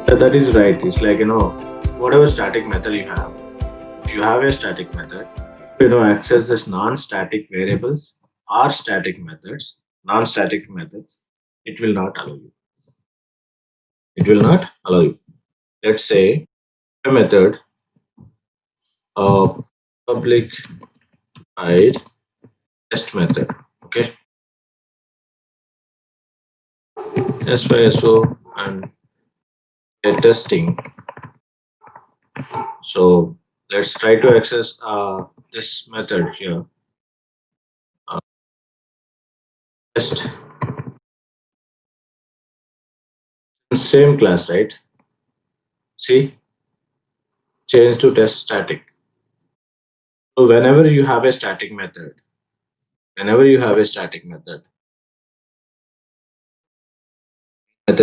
That is right. It's like, whatever static method you have, if you have a static method, access this non-static variables or static methods, non-static methods, it will not allow you. It will not allow you. Let's say a method of public hide test method. Okay. SYSO and a testing. So let's try to access this method here. Test same class, right? See, change to test static. So whenever you have a static method, method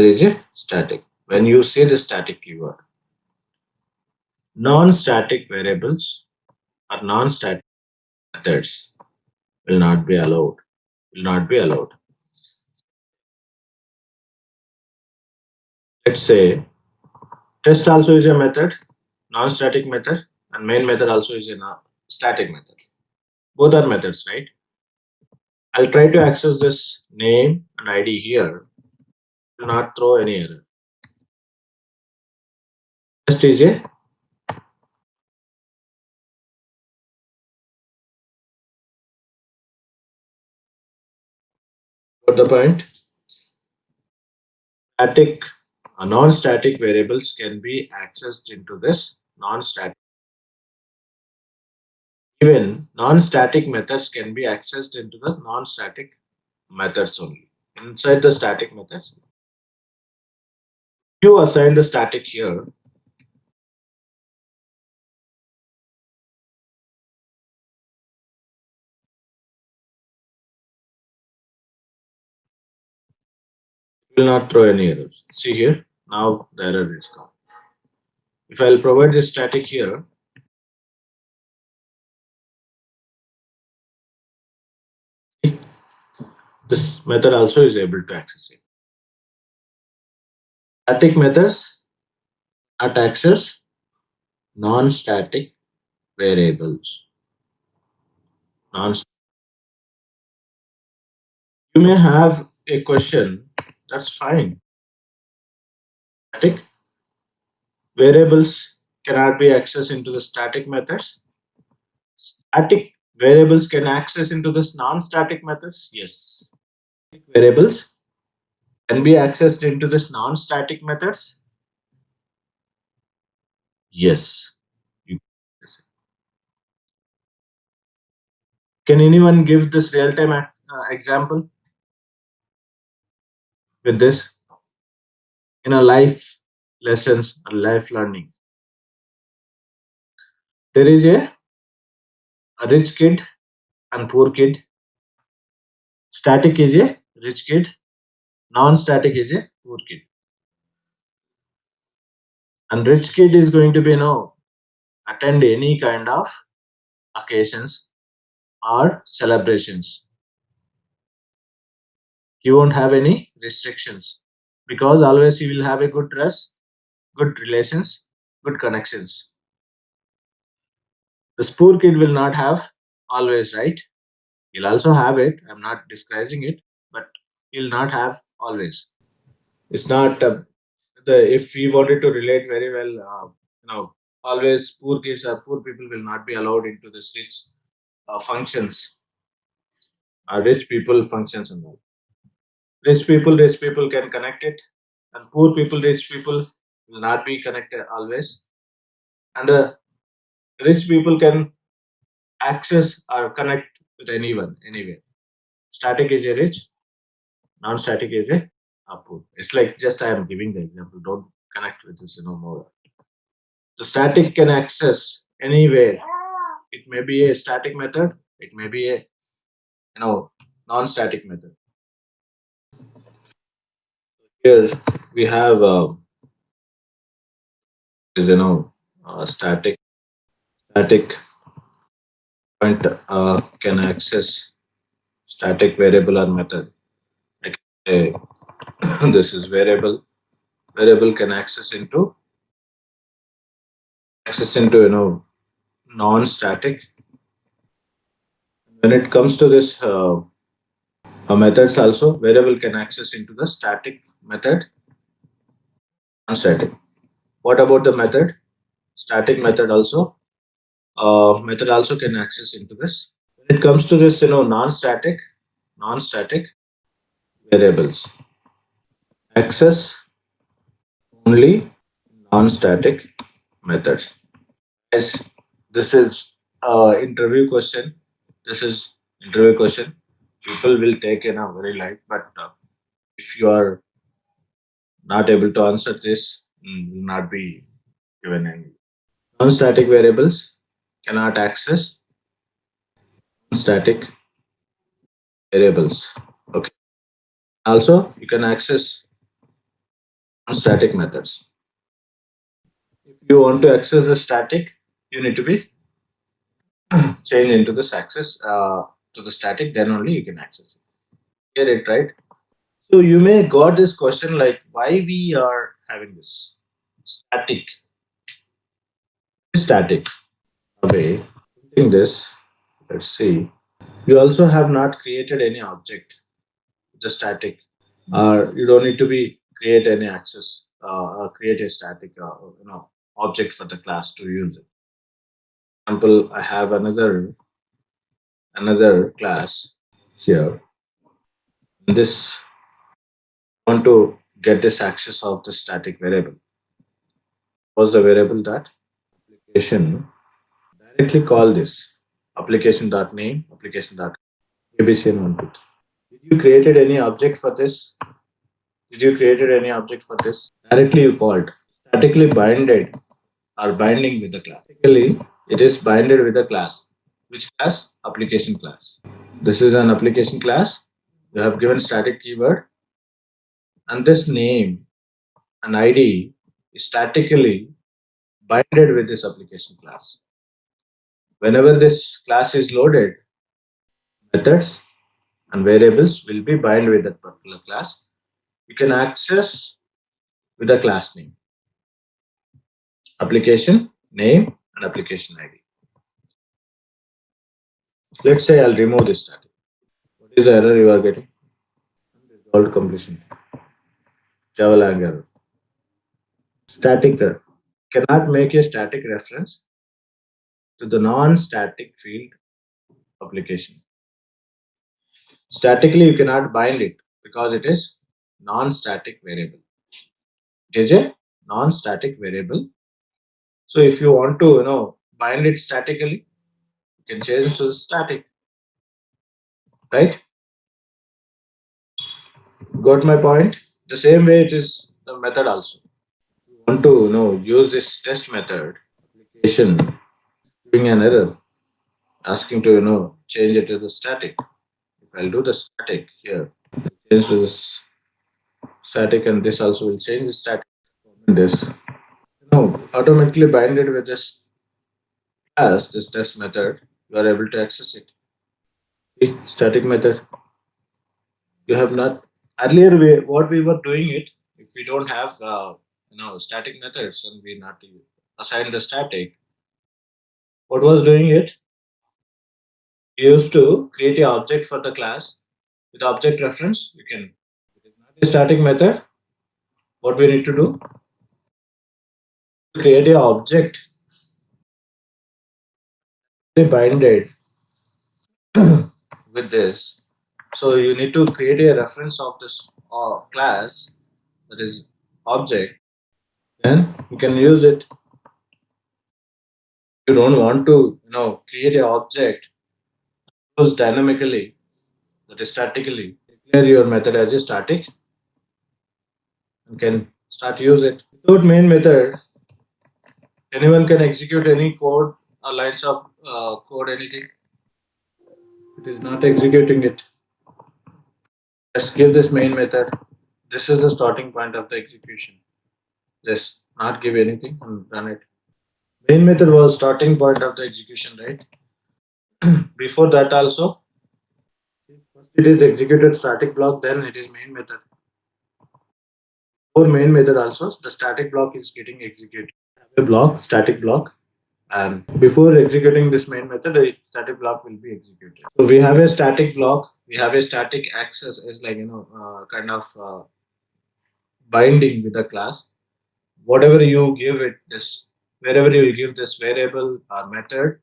is a static. When you say the static keyword, non-static variables or non-static methods will not be allowed. Will not be allowed. Let's say test also is a method, non-static method, and main method also is a static method. Both are methods, right? I'll try to access this name and ID here. Will not throw any error. Test is a got the point. Static non-static variables can be accessed into this non-static. Even non-static methods can be accessed into the non-static methods only. Inside the static methods, you assign the static here. It will not throw any errors. See here, now the error is gone. If I'll provide this static here, this method also is able to access it. Static methods at access non-static variables. You may have a question, that's fine. Static variables cannot be accessed into the static methods. Static variables can access into this non-static methods. Yes. Variables can be accessed into this non-static methods. Yes. Can anyone give this real-time example with this in a life lessons and life learning? There is a rich kid and poor kid. Static is a rich kid, non-static is a poor kid. And rich kid is going to be attend any kind of occasions or celebrations. He won't have any restrictions because always he will have a good dress, good relations, good connections. This poor kid will not have always, right? He'll also have it. I'm not disguising it, but he'll not have always. It's not if he wanted to relate very well, always poor kids or poor people will not be allowed into this rich functions, rich people functions and all. Rich people can connect it, and poor people, rich people will not be connected always. And the rich people can access or connect with anyone, anywhere. Static is a rich, non-static is a poor. It's like just I am giving the example. Don't connect with this, more. The static can access anywhere. It may be a static method. It may be a non-static method. Here we have static point can access static variable or method. Like this is variable variable can access into non-static. When it comes to this methods also, variable can access into the static method, non-static. What about the method? Static method also. Method also can access into this. When it comes to this, non-static variables access only non-static methods. Yes, this is interview question. This is interview question. People will take in a very light, but if you are not able to answer this, will not be given any. Non-static variables cannot access non-static variables. Okay. Also, you can access non-static methods. If you want to access the static, you need to be changed into this access to the static. Then only you can access it. Get it right? So you may got this question like why we are having this static away. Putting this, let's see. You also have not created any object with the static, or you don't need to be create any access, create a static, object for the class to use it. For example, I have another class here. This want to get this access of the static variable. Was the variable that application directly call this application.name application.abc and 1 2 3. Did you created any object for this? Did you created any object for this? Directly you called statically binded or binding with the class. Basically, it is binded with the class. Which class? Application class. This is an application class. You have given static keyword and this name and ID is statically binded with this application class. Whenever this class is loaded, methods and variables will be bind with that particular class. You can access with the class name, application name, and application ID. Let's say I'll remove this static. What is the error you are getting? Resolved completion. Java lang error. Static error. Cannot make a static reference to the non-static field application. Statically, you cannot bind it because it is non-static variable. It is a non-static variable. So if you want to, bind it statically, you can change it to the static, right? Got my point? The same way it is the method also. You want to, use this test method application, giving an error, asking to, change it to the static. If I'll do the static here, change to this static, and this also will change the static. This, automatically binded with this class, this test method, you are able to access it. See, static method. You have not earlier what we were doing it if we don't have static methods and we not assign the static. What was doing it? We used to create a object for the class with object reference. You can it is not a static method. What we need to do? Create a object binded with this. So you need to create a reference of this class that is object. Then you can use it. You don't want to create an object use dynamically, that is statically. Declare your method as a static and can start use it. Without main method, anyone can execute any code or lines of code, anything. It is not executing it. Just give this main method. This is the starting point of the execution. Just not give anything and run it. Main method was starting point of the execution, right? Before that also, first it is executed static block, then it is main method. For main method also, the static block is getting executed. A block, static block, and before executing this main method, the static block will be executed. So we have a static block, we have a static access is like kind of binding with the class. Whatever you give it this, wherever you will give this variable or method,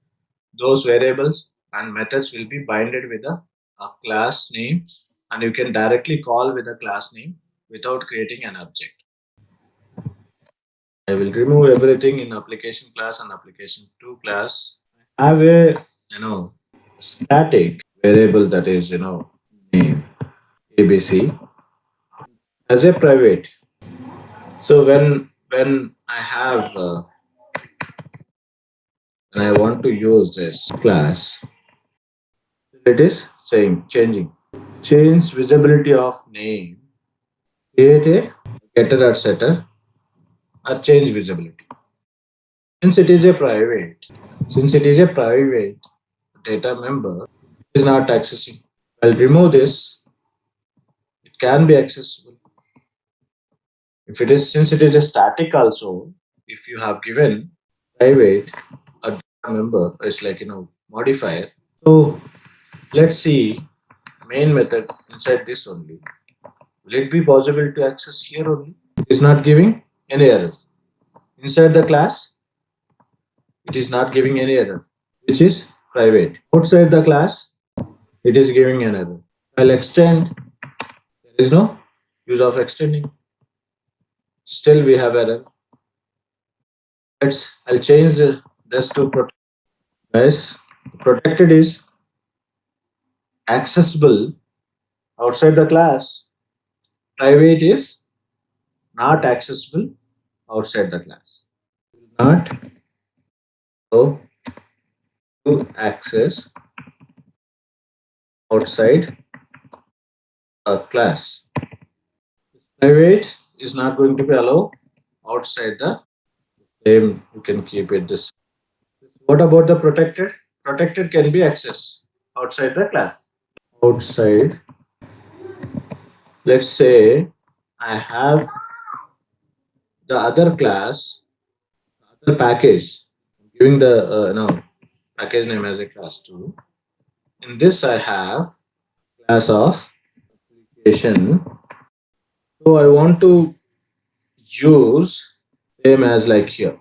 those variables and methods will be binded with a class name, and you can directly call with a class name without creating an object. I will remove everything in application class and application 2 class. I have a static variable that is name abc as a private. So when I have when I want to use this class, it is saying changing change visibility of name, create a getter or setter, or change visibility. Since it is a private, since it is a private data member, it is not accessing. I'll remove this. It can be accessible. If it is, since it is a static also, if you have given private a data member, it's like modifier. So let's see main method inside this only. Will it be possible to access here only? It is not giving any error. Inside the class, it is not giving any error, which is private. Outside the class, it is giving an error. I'll extend. There is no use of extending. Still, we have error. I'll change this to protect. Guys, protected is accessible outside the class. Private is not accessible outside the class. Not go to access outside a class. Private is not going to be allowed outside the same. You can keep it this. What about the protected? Protected can be accessed outside the class. Outside, let's say I have the other class, other package, giving the package name as a class 2. In this, I have class of application. So I want to use same as like here.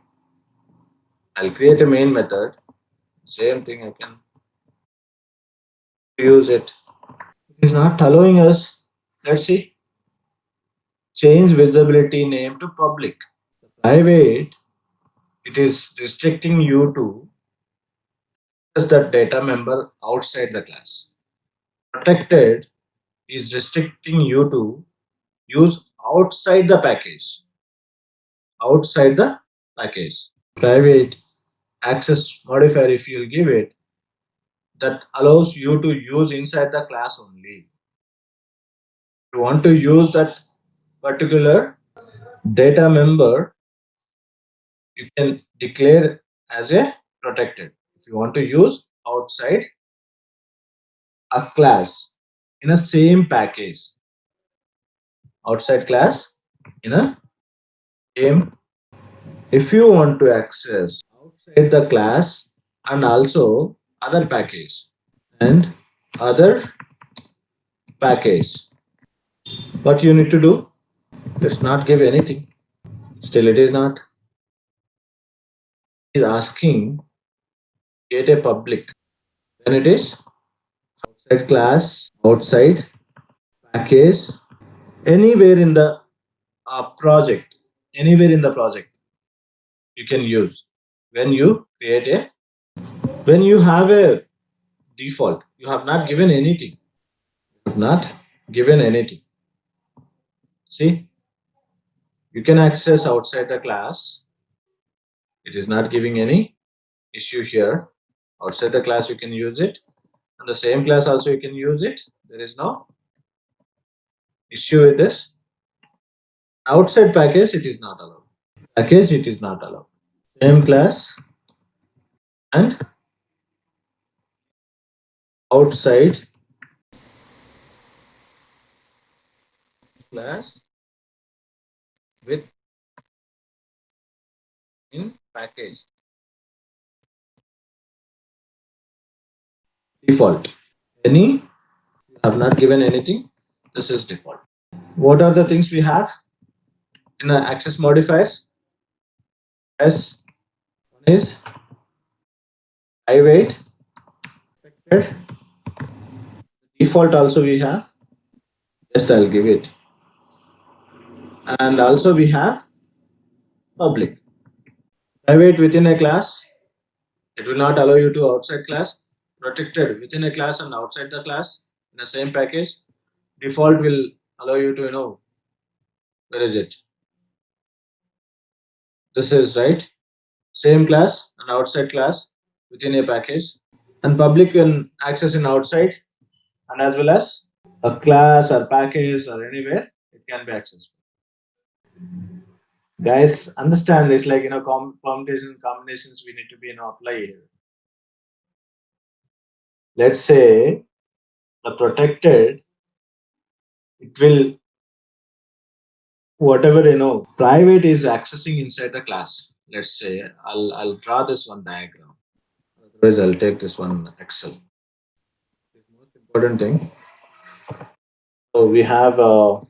I'll create a main method. Same thing I can use it. It is not allowing us. Let's see. Change visibility name to public. Private, it is restricting you to access that data member outside the class. Protected is restricting you to use outside the package. Outside the package. Private access modifier, if you'll give it, that allows you to use inside the class only. If you want to use that particular data member, you can declare as a protected. If you want to use outside a class in a same package, outside class in a same. If you want to access outside the class and also other package and other package, what you need to do? Let's not give anything. Still, it is not. It is asking get a public. Then it is outside class, outside package, anywhere in the project, anywhere in the project you can use. When you create a, when you have a default, you have not given anything. You have not given anything. See, you can access outside the class. It is not giving any issue here. Outside the class, you can use it. And the same class also you can use it. There is no issue with this. Outside package, it is not allowed. Package, it is not allowed. Same class and outside class with in package default. Any have not given anything. This is default. What are the things we have in access modifiers? Yes, one is private, protected. Default also we have. Just I'll give it. And also we have public. Private within a class, it will not allow you to outside class. Protected within a class and outside the class in the same package. Default will allow you to where is it? This is right. Same class and outside class within a package. And public can access in outside and as well as a class or package or anywhere it can be accessed. Guys, understand it's like permutation combinations we need to be apply here. Let's say the protected, it will whatever private is accessing inside the class. Let's say I'll draw this one diagram. Otherwise I'll take this one Excel. The most important thing. So we have the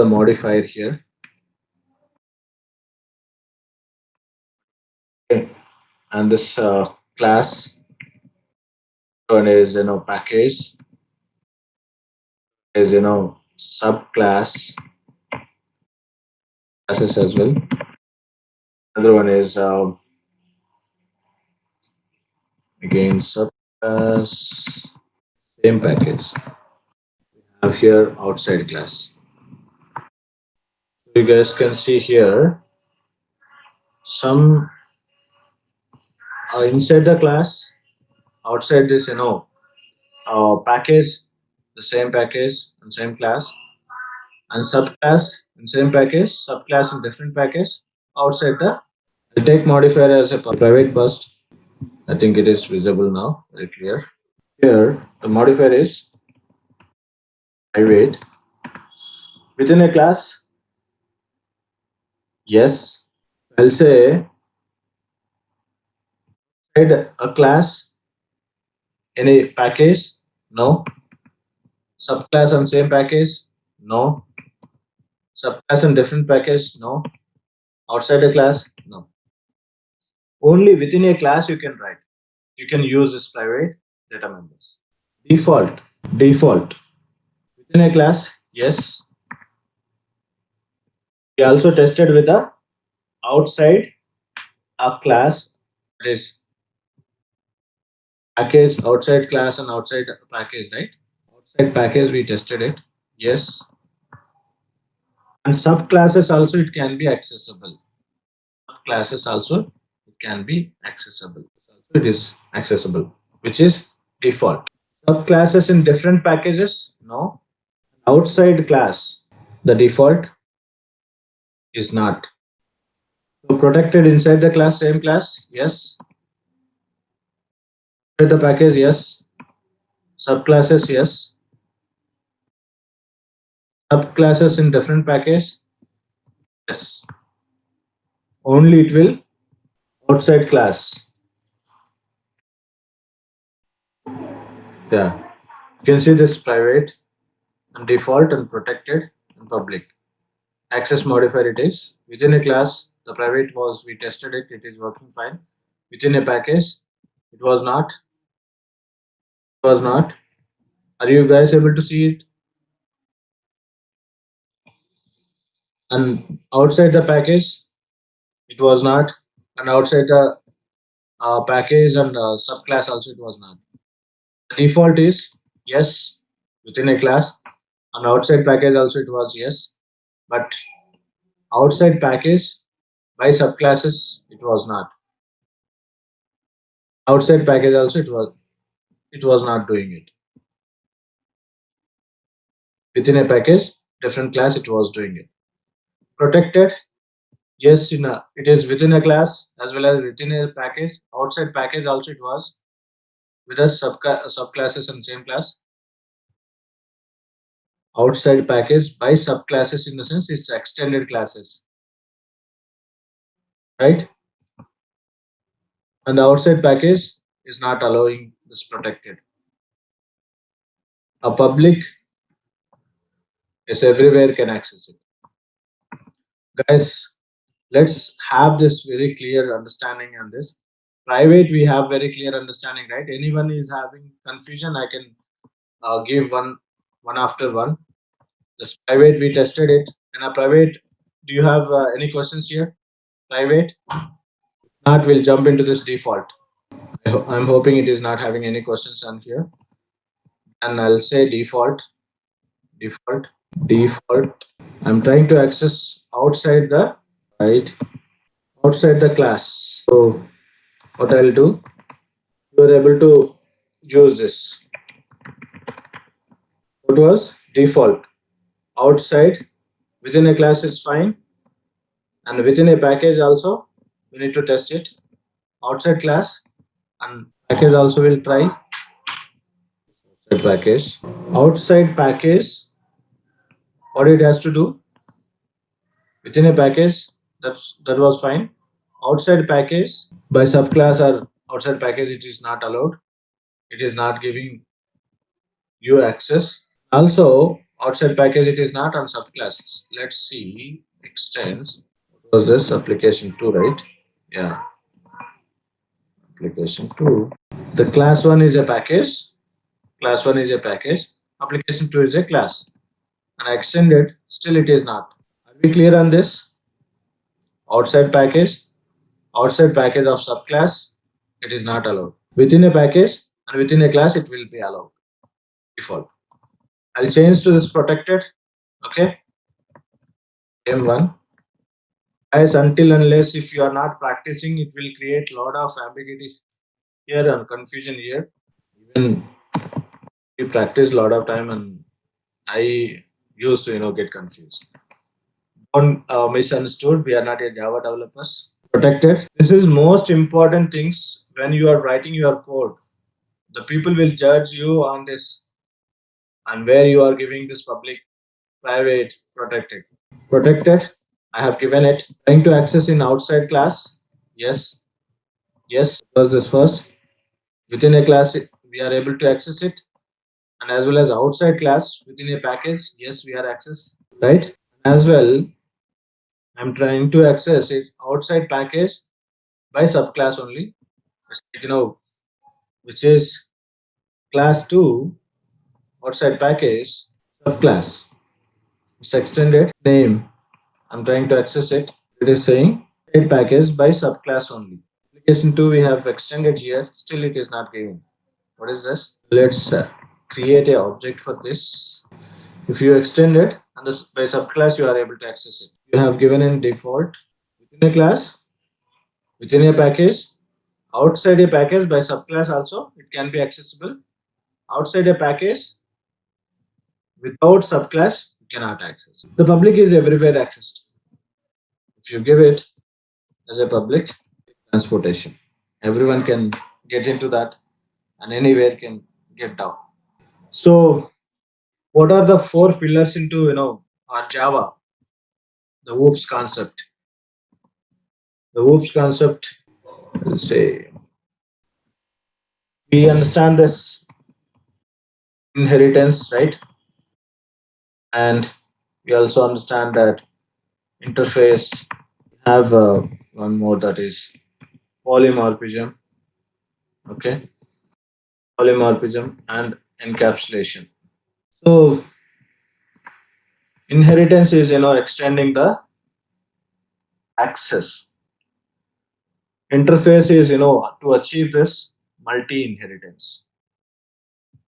modifier here. Okay. And this class one is package is subclass classes as well. Another one is again subclass same package. We have here outside class. You guys can see here some inside the class, outside this package, the same package and same class, and subclass in same package, subclass in different package outside the. I'll take modifier as a private bus. I think it is visible now, very clear. Here, the modifier is private within a class. Yes, I'll say inside a class in a package. No. Subclass on same package. No. Subclass in different package. No. Outside a class. No. Only within a class you can write. You can use this private data members. Default. Default. Within a class. Yes. We also tested with the outside a class, that is package, outside class and outside package, right? Outside package we tested it. Yes. And subclasses also it can be accessible. Subclasses also it can be accessible. It is accessible, which is default. Subclasses in different packages, no. Outside class, the default is not. So protected inside the class, same class, yes. Inside the package, yes. Subclasses, yes. Subclasses in different package, yes. Only it will outside class. Yeah. You can see this private and default and protected and public. Access modifier it is. Within a class, the private was, we tested it, it is working fine. Within a package, it was not. It was not. Are you guys able to see it? And outside the package, it was not. And outside the package and subclass also it was not. The default is yes within a class, and outside package also it was yes, but outside package by subclasses it was not. Outside package also it was not doing it. Within a package, different class it was doing it. Protected, yes, it is within a class as well as within a package. Outside package also it was with a subclasses and same class. outside package by subclasses, in the sense it's extended classes, right? And the outside package is not allowing this protected. A public is everywhere can access it. Guys, let's have this very clear understanding on this. Private, we have very clear understanding, right? Anyone is having confusion, I can give one after one. This private, we tested it. And a private, do you have any questions here? Private? Not, we'll jump into this default. I'm hoping it is not having any questions on here. And I'll say default, default, default. I'm trying to access outside the, right, outside the class. So what I'll do, you are able to use this. What was default? Outside, within a class is fine, and within a package also, we need to test it. Outside class and package also will try. Outside package. Outside package, what it has to do? Within a package, that was fine. Outside package by subclass or outside package, it is not allowed. It is not giving you access. Also, outside package, it is not on subclasses. Let's see extends. What was this? Application 2, right? Yeah, application 2. The class 1 is a package. Class 1 is a package. Application 2 is a class. And extended, still it is not. Are we clear on this? Outside package of subclass, it is not allowed. Within a package and within a class, it will be allowed. Default. I'll change to this protected. Okay. M1. Guys, until unless if you are not practicing, it will create a lot of ambiguity here and confusion here. Even we practice a lot of time, and I used to get confused. Don't misunderstood. We are not a Java developers. Protected. This is most important things when you are writing your code. The people will judge you on this and where you are giving this public, private, protected. Protected. I have given it. Trying to access in outside class. Yes. Yes. Was this first? Within a class, we are able to access it, and as well as outside class within a package. Yes, we are access, right? As well, I'm trying to access it outside package by subclass only. It's like, which is class 2 outside package subclass. It's extended name. I'm trying to access it. It is saying outside package by subclass only. Application 2 we have extended here. Still it is not giving. What is this? Let's create a object for this. If you extend it and this by subclass, you are able to access it. You have given in default within a class, within a package, outside a package by subclass also it can be accessible. Outside a package without subclass you cannot access. The public is everywhere accessed. If you give it as a public transportation, everyone can get into that and anywhere can get down. So what are the 4 pillars into our Java? The OOPS concept. The OOPS concept, let's say, we understand this inheritance, right? And we also understand that interface. Have one more, that is polymorphism. Okay, polymorphism and encapsulation. So inheritance is extending the access. Interface is to achieve this multi inheritance.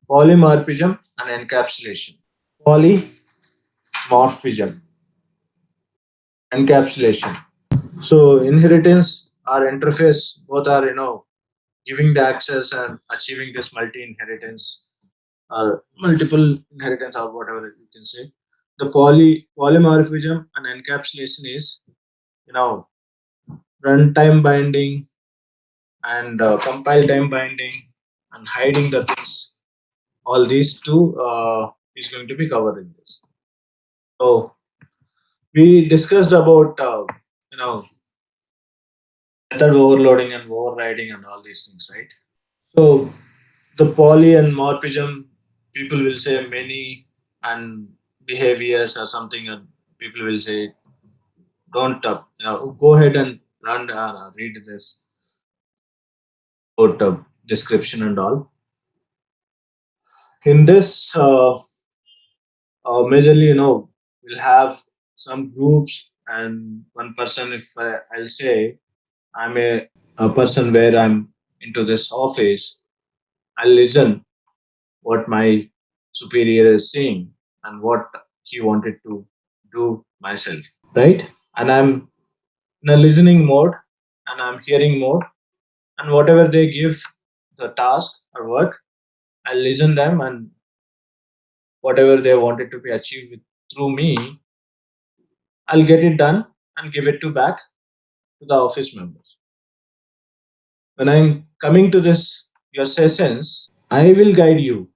Polymorphism and encapsulation. Polymorphism, encapsulation. So inheritance or interface both are giving the access and achieving this multi inheritance or multiple inheritance or whatever you can say. The polymorphism and encapsulation is runtime binding and compile time binding and hiding the things. All these two is going to be covered in this. So we discussed about you know method overloading and overriding and all these things, right? So the poly and morphism, people will say many and behaviors or something, and people will say don't go ahead and read this about description and all. In this, majorly, we'll have some groups and one person. If I'll say I'm a person where I'm into this office, I'll listen what my superior is saying and what he wanted to do myself, right? And I'm in a listening mode and I'm hearing mode, and whatever they give the task or work, I'll listen them, and whatever they wanted to be achieved through me, I'll get it done and give it to back to the office members. When I'm coming to this your sessions, I will guide you.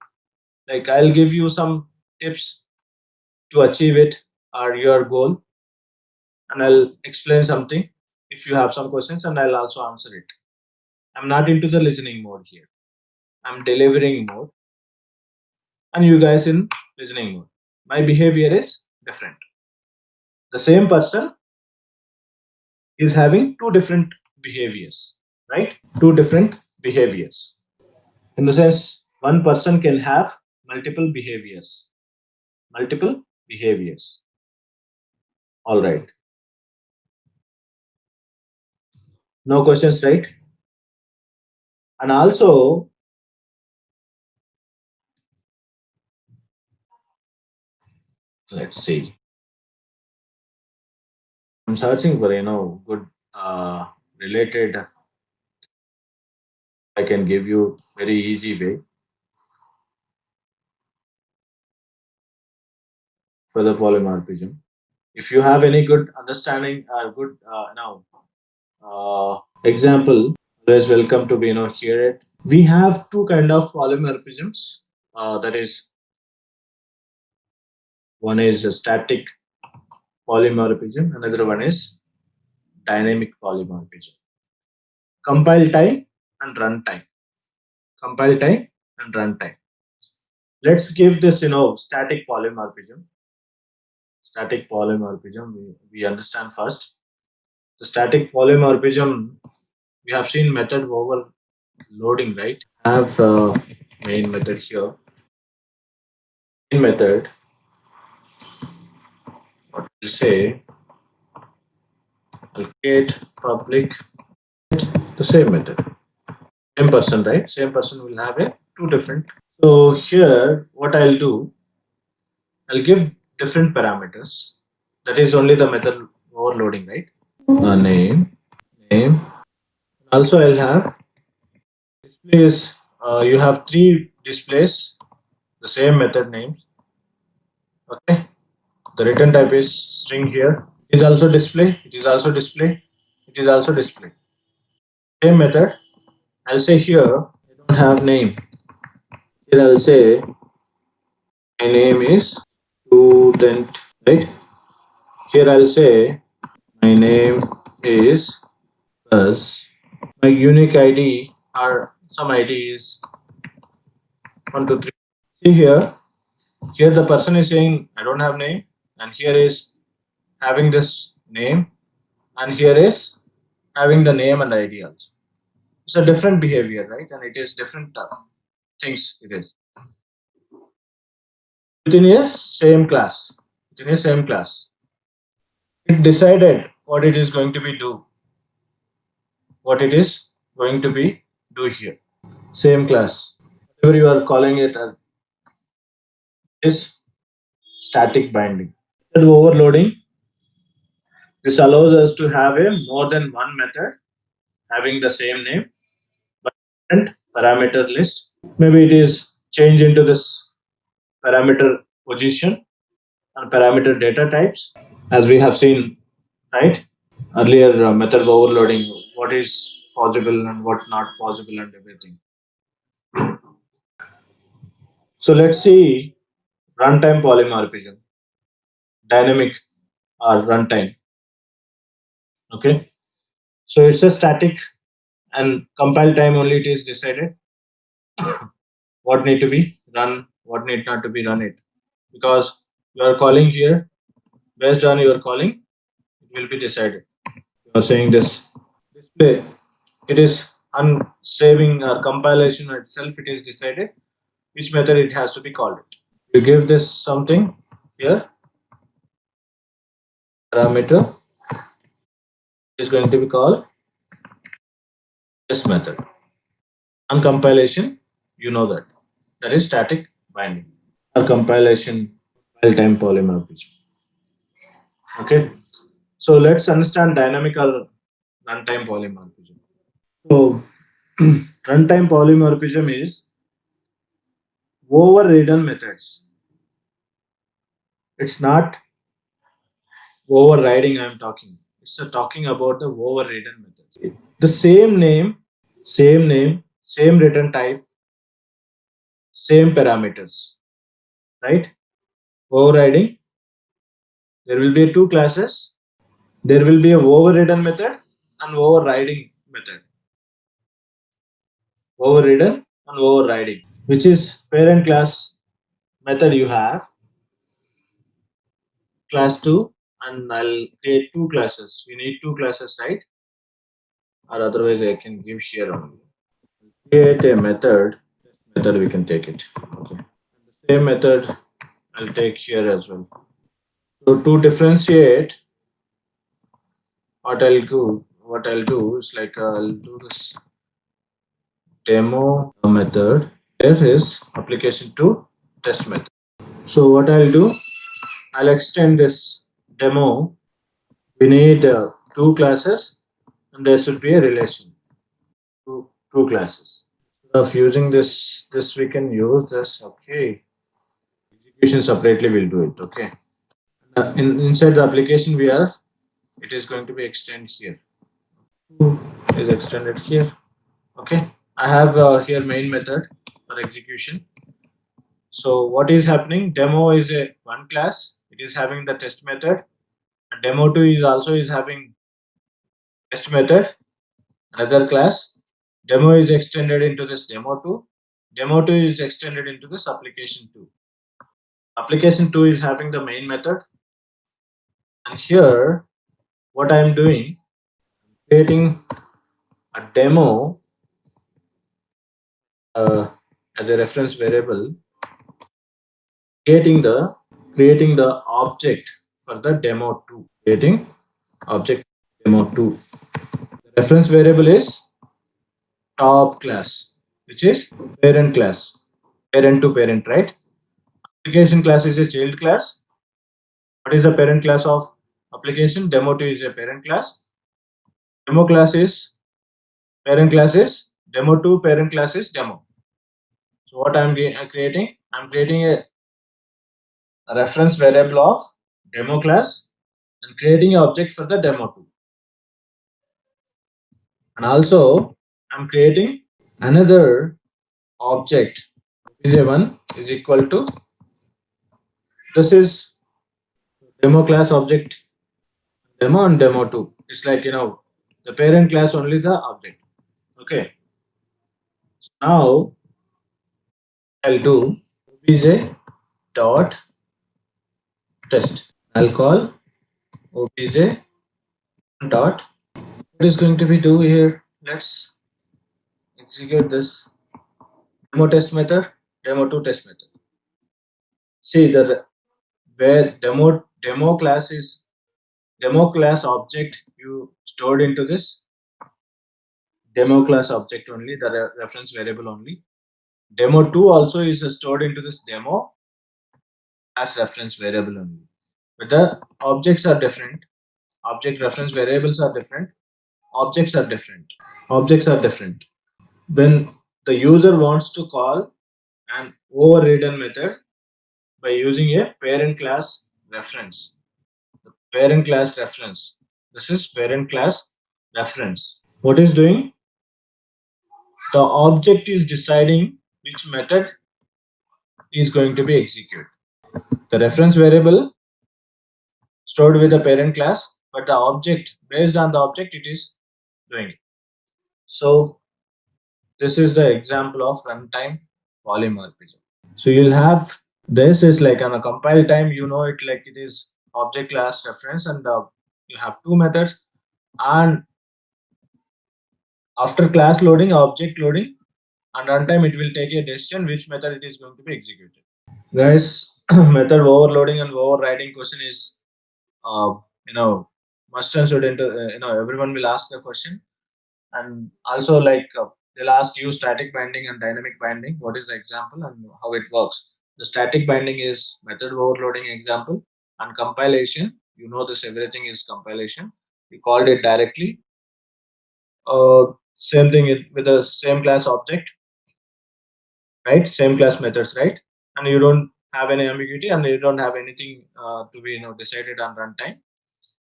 Like I'll give you some tips to achieve it or your goal, and I'll explain something if you have some questions, and I'll also answer it. I'm not into the listening mode here. I'm delivering mode, and you guys in listening mode. My behavior is different. The same person is having two different behaviors, right? Two different behaviors. In the sense, one person can have multiple behaviors. Multiple behaviors. All right. No questions, right? And also, let's see. I'm searching for good related. I can give you very easy way for the polymorphism. If you have any good understanding or good example, always welcome to be hear it. We have two kind of polymorphisms. That is, one is a static polymorphism, another one is dynamic polymorphism. Compile time and run time. Compile time and run time. Let's give this static polymorphism. Static polymorphism. We understand first. The static polymorphism. We have seen method overloading, right? Have main method here. Main method. What will say? I'll create public. The same method. Same person, right? Same person will have a two different. So here, what I'll do, I'll give different parameters. That is only the method overloading, right? Name. Also, I'll have displays. You have three displays, the same method names. Okay. The return type is string here. It is also display. It is also display. It is also display. Same method. I'll say here, I don't have name. Here I'll say my name is student, right? Here I'll say my name is Buzz. My unique ID or some ID is 123. See here, here the person is saying I don't have name, and here is having this name, and here is having the name and ID also. It's a different behavior, right? And it is different things. It is within a same class. Within a same class, it decided what it is going to be do. What it is going to be do here. Same class. Whatever you are calling it as is static binding. Method overloading. This allows us to have a more than one method having the same name but different parameter list. Maybe it is changed into this parameter position and parameter data types, as we have seen, right? Earlier method overloading, what is possible and what not possible and everything. So let's see runtime polymorphism, dynamic or runtime. Okay, so it's a static and compile time only it is decided what need to be run, what need not to be run it, because you are calling here based on your calling it will be decided. You are saying this display it is unsaving or compilation itself it is decided which method it has to be called. You give this something here parameter is going to be called this method. On compilation, you know that is static binding or compilation compile time polymorphism. Okay, so let's understand dynamical runtime polymorphism. So runtime polymorphism is overridden methods. It's not overriding. I'm talking. It's talking about the overridden methods. The same name, same return type, same parameters, right? Overriding. There will be two classes. There will be a overridden method and overriding method. Overridden and overriding, which is parent class method you have class 2 and I'll create two classes. We need two classes, right? Or otherwise I can give here only. Create a method we can take it. Okay. The same method I'll take here as well. So to differentiate, what I'll do is like I'll do this demo method. Here is application to test method. So what I'll do, I'll extend this demo. We need two classes, and there should be a relation. Two classes. Of using this we can use this. Okay, execution separately we'll do it. Okay. Inside the application we are, it is going to be extended here. Is extended here. Okay. I have here main method for execution. So what is happening? Demo is a one class. It is having the test method. And demo 2 is also is having test method. Another class. Demo is extended into this demo 2. Demo 2 is extended into this application 2. Application 2 is having the main method. And here, what I am doing, creating a demo as a reference variable, creating the object for the demo 2. Creating object demo 2. The reference variable is top class, which is parent class, parent to parent, right? Application class is a child class. What is the parent class of application? Demo 2 is a parent class. Demo class is parent class is demo 2, parent class is demo. So what I'm creating? I'm creating a reference variable of demo class and creating an object for the demo 2. And also I'm creating another object. One is equal to this is demo class object demo and demo 2. It's like the parent class only the object. Okay. So now I'll do obj dot test. I'll call obj dot. What is going to be do here? Let's execute this demo test method, demo 2 test method. See the where demo class is demo class object you stored into this demo class object only, the reference variable only. Demo 2 also is stored into this demo as reference variable only. But the objects are different. Object reference variables are different. Objects are different. Objects are different. When the user wants to call an overridden method by using a parent class reference. The parent class reference. This is parent class reference. What is doing? The object is deciding which method is going to be executed. The reference variable stored with the parent class, but the object, based on the object, it is doing it. So this is the example of runtime polymorphism. So you'll have this is like on a compile time, you know it like it is object class reference, and you have two methods, and after class loading, object loading, and runtime it will take a decision which method it is going to be executed. Guys, method overloading and overriding question is uh, you know must and should enter, everyone will ask the question, and also like they'll ask you static binding and dynamic binding, what is the example and how it works. The static binding is method overloading example, and compilation, you know this everything is compilation, we called it directly. Same thing with the same class object, right? Same class methods, right? And you don't have any ambiguity, and you don't have anything to be decided on runtime.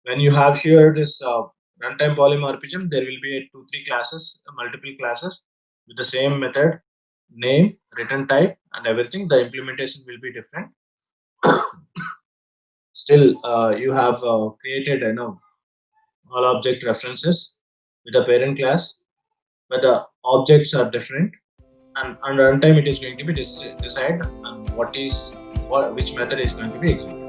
When you have here this runtime polymorphism, there will be two, three classes, multiple classes with the same method, name, return type, and everything. The implementation will be different. Still, you have created, all object references with a parent class, but the objects are different. And on runtime, it is going to be decide on which method is going to be executed.